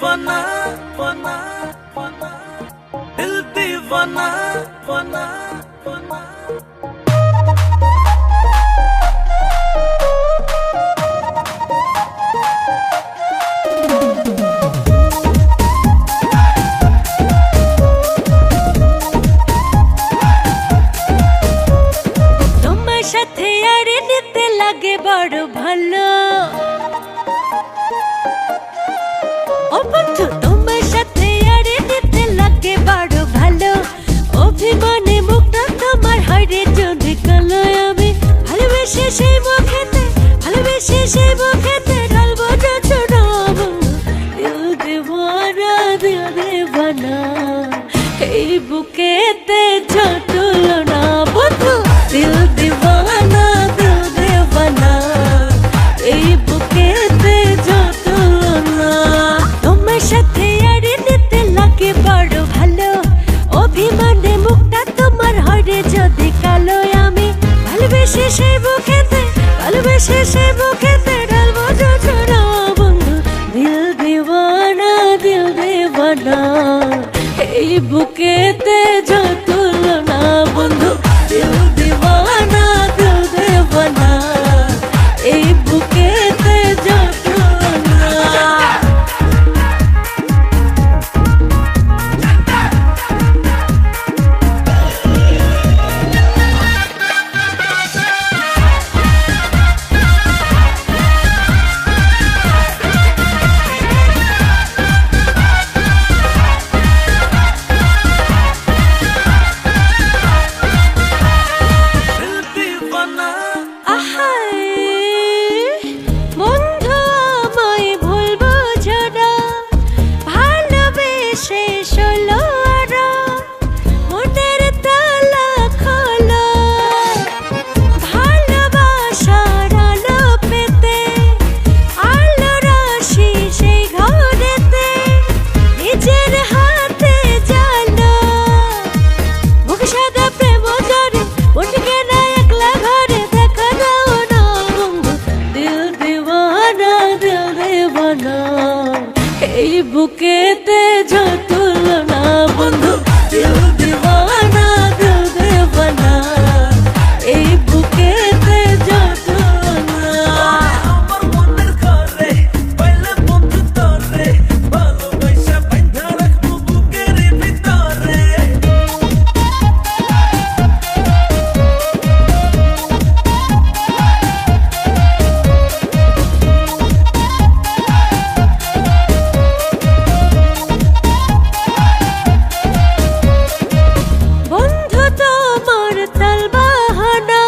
दीवाना बना बना दिल दीवाना बना बना তোমার সাথে আড়ে নিতে লাগে বড় ভালো ও বন্ধু, তোমার সাথে আড়ে নিতে লাগে বড় ভালো। অভিমানে মুখটা তোমার হাইরে যদি কালো, আমি ভালোবেসে সেই মুখেতে ঢালবো যন্ত্রণা। দিল দিওয়ানা দিল দিওয়ানা এই বুকেতে ঝটলো না বন্ধু। দিল দিওয়ানা দিল দিওয়ানা এই বুকেতে ঝটলো না। তোমার সাথে আড়ে নিতে লাগে বড় ভালো। অভিমানে মুখটা তোমার হাইরে যদি কালো, আমি ভালোবেসে সেই বুকেতে ঢালবো যন্ত্রণা বন্ধু। দিল দিওয়ানা দিল দিওয়ানা এই বুকেতে ঝটলো না বন্ধু। দিল দিওয়ানা দিল দিওয়ানা এই বুকেতে ঝটলো না। বন্ধু আমায় ভুলবো যারা ভালোবেসে ষোলো আরা, মনের তালা খোলো ভালোবাসার আলো পেতে। আলো রাশি সেই ঘরেতে নিজের হাতে জানো। মুখ সাদা প্রেম জরে উঠকে না একলা ঘরে দেখা দাও না বন্ধু। দিল দিওয়ানা দিল দিওয়ানা এই বুকেতে ঝটলো না বন্ধু। দিল দিওয়ানা দিল দিওয়ানা এই বুকেতে ঝটলো না। আমার মনের ঘরে পাইলে বন্ধু তোরে ভালোবাসা বাঁধা রাখবো বুকের ভিতরে। বন্ধু তোমার তাল বাহানা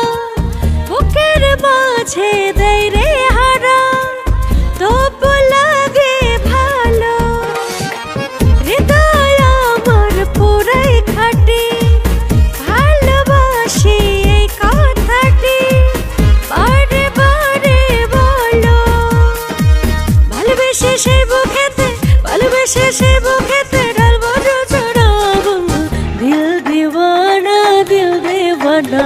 বুকের মাঝে দেয় রে হারা। তবু লাগে ভালো হৃদয় আমার পুরাই খাটি। ভালোবাসি এই কথাটি বারে বারে বলো। ভালোবেসে সেই বুকেতে ঢালবো যন্ত্রণা বন্ধু। দিল দিওয়ানা দিল দিওয়ানা